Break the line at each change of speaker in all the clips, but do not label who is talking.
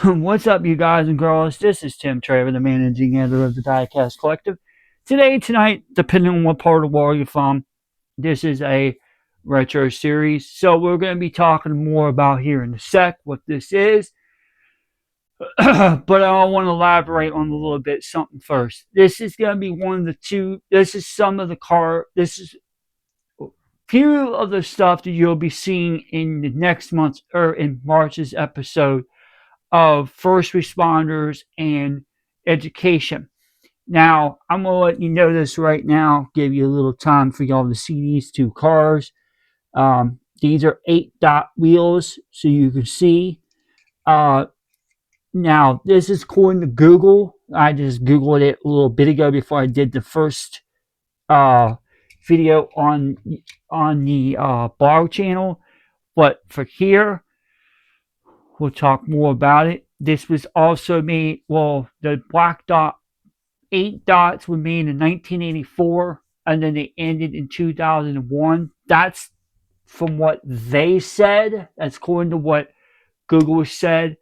What's up, you guys and girls? This is Tim Traver, the managing editor of the Diecast Collective. Tonight, depending on what part of the world you're from, this is a retro series. So we're going to be talking more about here in a sec what this is. But I want to elaborate on a little bit something first. This is going to be one of the two. This is some of the car. This is few of the stuff that you'll be seeing in the next month's or in March's episode of first responders and education. Now, I'm going to let you know this right now, give you a little time for y'all to see these two cars. These are 8-dot wheels, so you can see. Now, this is according to Google. I just Googled it a little bit ago before I did the first video on the blog channel. But for here, we'll talk more about it. This was also made, the black dot, 8 dots were made in 1984, and then they ended in 2001. That's from what they said. That's according to what Google said.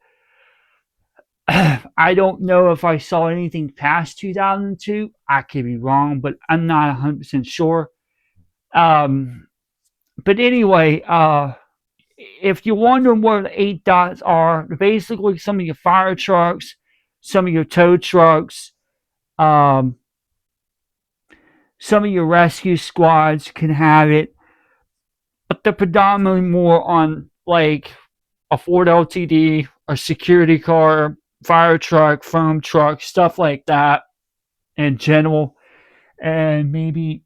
I don't know if I saw anything past 2002. I could be wrong, but I'm not 100% sure. But anyway, if you're wondering what the 8 dots are, they're basically some of your fire trucks, some of your tow trucks, some of your rescue squads can have it, but they're predominantly more on like a Ford LTD, a security car, fire truck, foam truck, stuff like that in general. And maybe,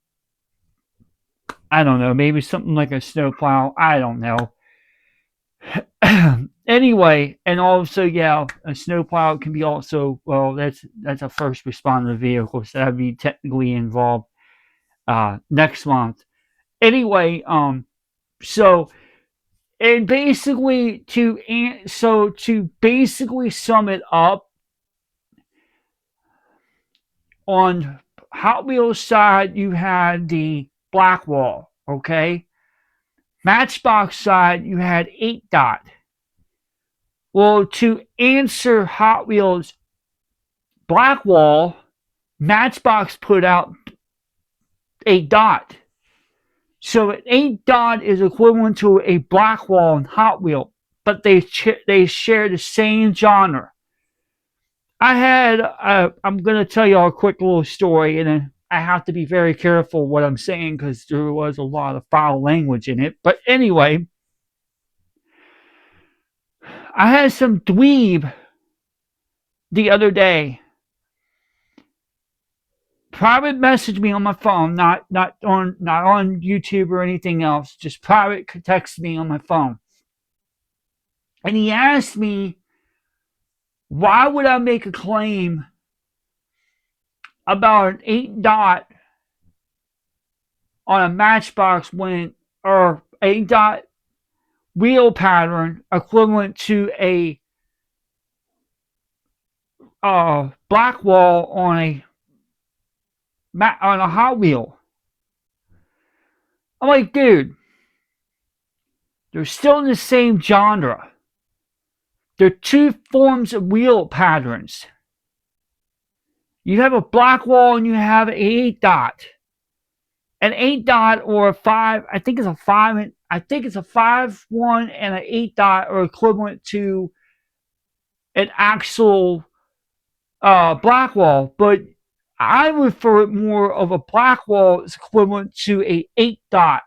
I don't know, maybe something like a snowplow. I don't know. Anyway, and also, yeah, a snowplow can be also, that's a first responder vehicle, so that'd be technically involved next month. Anyway, so and basically to basically sum it up, on Hot Wheels side you had the black wall, okay. Matchbox side you had 8 dot. Well, to answer Hot Wheels black wall, Matchbox put out 8 dot. So an 8 dot is equivalent to a black wall in Hot Wheel, but they share the same genre. I'm going to tell you all a quick little story, and I have to be very careful what I'm saying because there was a lot of foul language in it. But anyway, I had some dweeb the other day private message me on my phone, not on YouTube or anything else, just private text me on my phone. And he asked me, why would I make a claim about an 8 dot on a Matchbox or 8 dot wheel pattern equivalent to a black wall on a Hot Wheel. I'm like, dude, they're still in the same genre. They're two forms of wheel patterns. You have a black wall and you have an 8 dot. An 8 dot or a 5, I think it's a 5, I think it's a 5-1 and an 8 dot are equivalent to an actual black wall, but I refer it more of a black wall is equivalent to a 8 dot.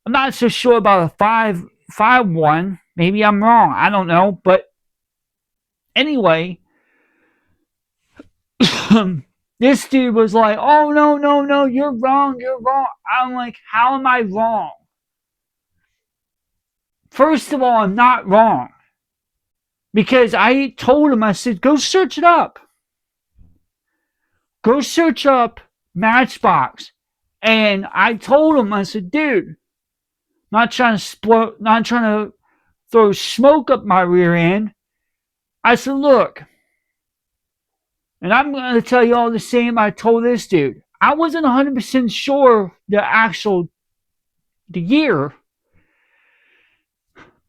I'm not so sure about a 5-1. Maybe I'm wrong. I don't know. But anyway, this dude was like, oh, no, you're wrong. I'm like, how am I wrong? First of all, I'm not wrong. Because I told him, I said, go search it up. Go search up Matchbox. And I told him, I said, dude, not trying to throw smoke up my rear end. I said, look, and I'm going to tell you all the same I told this dude. I wasn't 100% sure the year,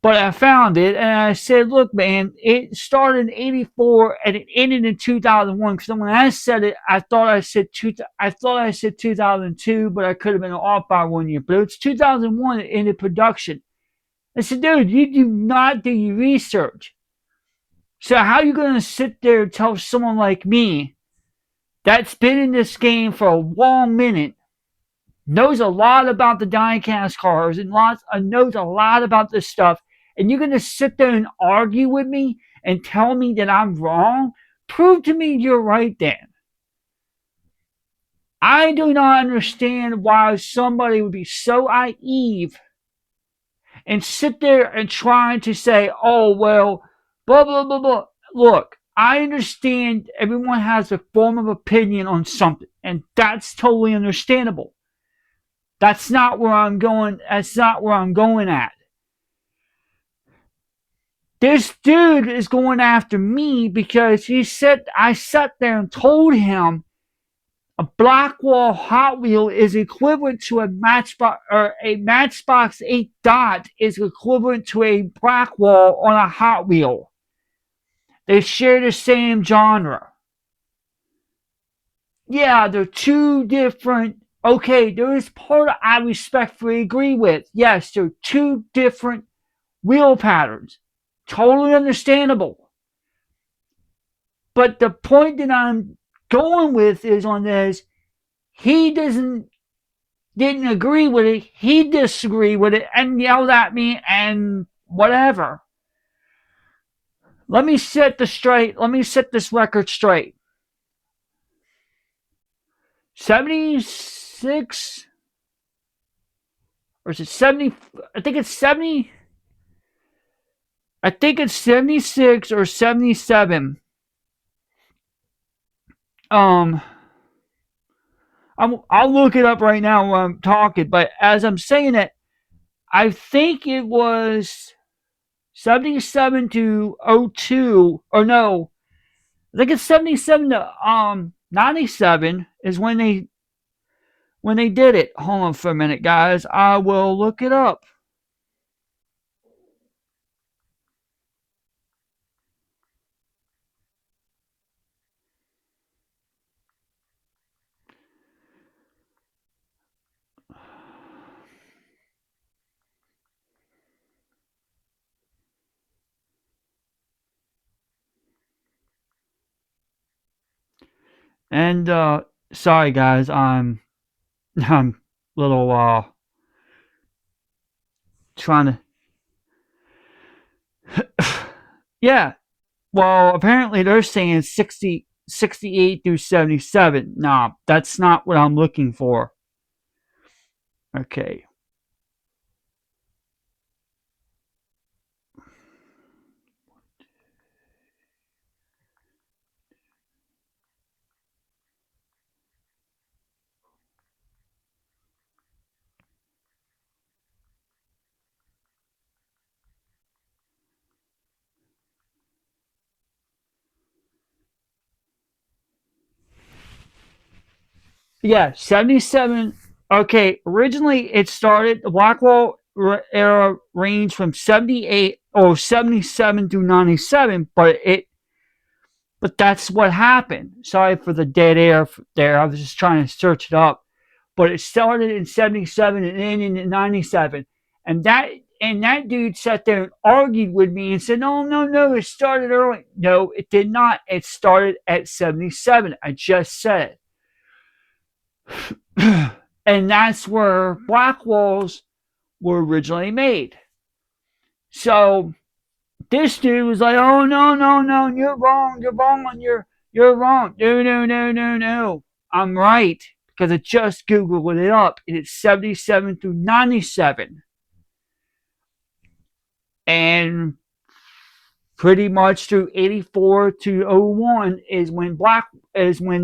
But I found it and I said, look, man, it started in '84 and it ended in 2001. Because when I said it, I thought I said 2002, but I could have been off by 1 year. But it's 2001 it ended production. I said, dude, you do not do your research. So how are you going to sit there and tell someone like me that's been in this game for a long minute, knows a lot about the diecast cars and knows a lot about this stuff, and you're going to sit there and argue with me and tell me that I'm wrong? Prove to me you're right then. I do not understand why somebody would be so naive and sit there and try to say, oh, well, blah, blah, blah, blah. Look, I understand everyone has a form of opinion on something, and that's totally understandable. That's not where I'm going. That's not where I'm going at. This dude is going after me because I sat there and told him a Blackwall Hot Wheel is equivalent to a Matchbox, or a Matchbox 8 Dot is equivalent to a Blackwall on a Hot Wheel. They share the same genre. Yeah, they're two different. Okay, there is part I respectfully agree with. Yes, they're two different wheel patterns. Totally understandable. But the point that I'm going with is on this, he didn't agree with it, he disagreed with it and yelled at me and whatever. Let me set this record straight. 76, or is it 70? I think it's 70. I think it's 76 or 77. Um, I'll look it up right now while I'm talking. But as I'm saying it, I think it was 77 to '02, or no, I think it's 77 to 97 is when they did it. Hold on for a minute, guys. I will look it up. And sorry guys, I'm a little trying to yeah. Well, apparently they're saying 68 through 77. Nah, that's not what I'm looking for. Okay. Yeah, 77. Okay, originally it started, the Blackwall era ranged from 78 or 77 to 97, but that's what happened. Sorry for the dead air there. I was just trying to search it up. But it started in 77 and ended in 97. And that dude sat there and argued with me and said, no, no, no, it started early. No, it did not. It started at 77. I just said it. And that's where black walls were originally made. So this dude was like, oh, no, no, no, you're wrong, you're wrong. No, no, no, no, no. I'm right, because I just Googled it up, and it's 77 through 97. And pretty much through 84 to '01 is when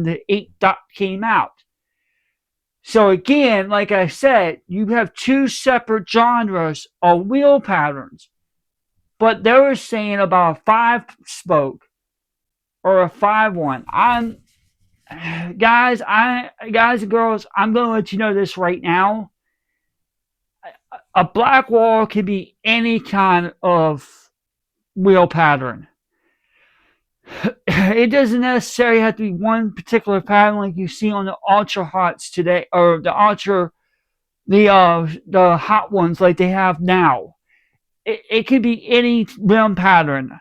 the 8 dot came out. So again, like I said, you have two separate genres of wheel patterns. But they were saying about a 5-spoke or a 5-1. Guys and girls, I'm going to let you know this right now. A black wall can be any kind of wheel pattern. It doesn't necessarily have to be one particular pattern like you see on the ultra hots today, or the hot ones like they have now. It could be any rim pattern.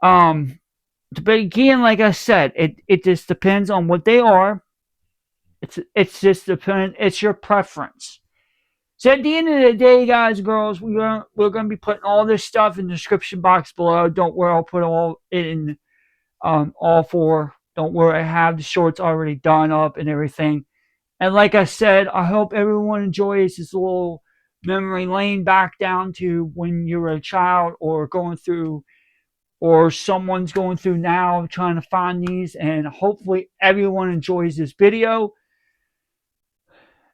But again, like I said, it just depends on what they are. It's just depend. It's your preference. So at the end of the day, guys, girls, we're gonna be putting all this stuff in the description box below. Don't worry, I'll put all in all four. Don't worry, I have the shorts already done up and everything. And like I said, I hope everyone enjoys this little memory lane back down to when you were a child or going through, or someone's going through now trying to find these. And hopefully everyone enjoys this video.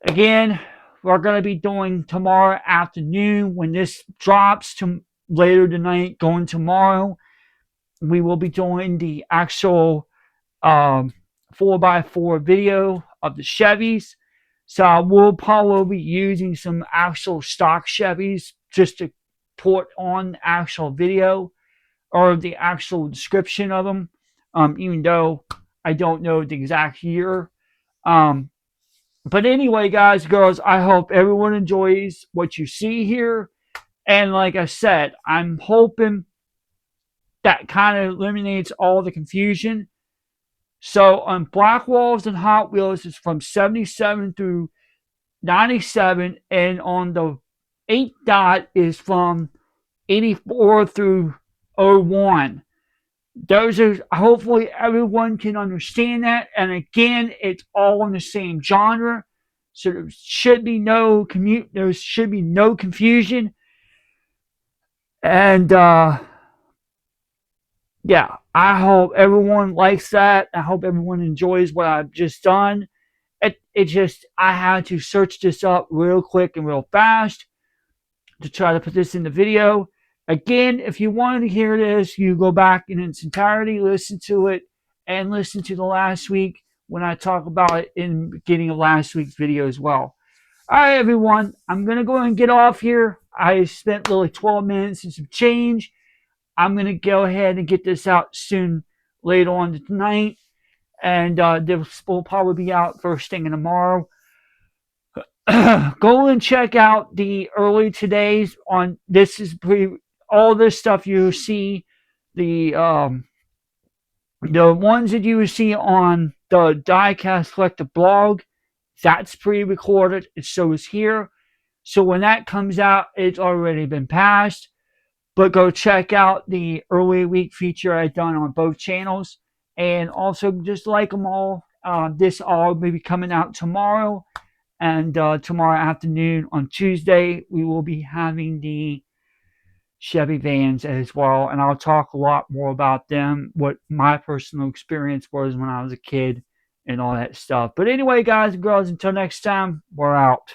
Again, we're going to be doing tomorrow afternoon when this drops to later tonight, going tomorrow. We will be doing the actual 4x4 video of the Chevys. So I will probably be using some actual stock Chevys just to put on the actual video or the actual description of them, even though I don't know the exact year. But anyway, guys, girls, I hope everyone enjoys what you see here. And like I said, I'm hoping that kind of eliminates all the confusion. So on Black Walls and Hot Wheels, it's from 77 through 97. And on the 8 dot is from 84 through 01. Those are, hopefully everyone can understand that. And again, it's all in the same genre. So there should be no confusion. And yeah, I hope everyone likes that. I hope everyone enjoys what I've just done. It just, I had to search this up real quick and real fast to try to put this in the video. Again, if you wanted to hear this, you go back in its entirety, listen to it, and listen to the last week when I talk about it in the beginning of last week's video as well. All right, everyone, I'm going to go and get off here. I spent literally 12 minutes and some change. I'm going to go ahead and get this out soon later on tonight. And this will probably be out first thing in tomorrow. Go and check out the early todays on this is all this stuff you see, the ones that you see on the Diecast Collective blog, that's pre-recorded. It shows here. So when that comes out, it's already been passed. But go check out the early week feature I've done on both channels. And also just like them all. This all will be coming out tomorrow. And tomorrow afternoon on Tuesday, we will be having the Chevy vans as well. And I'll talk a lot more about them, what my personal experience was when I was a kid and all that stuff. But anyway, guys and girls, until next time, we're out.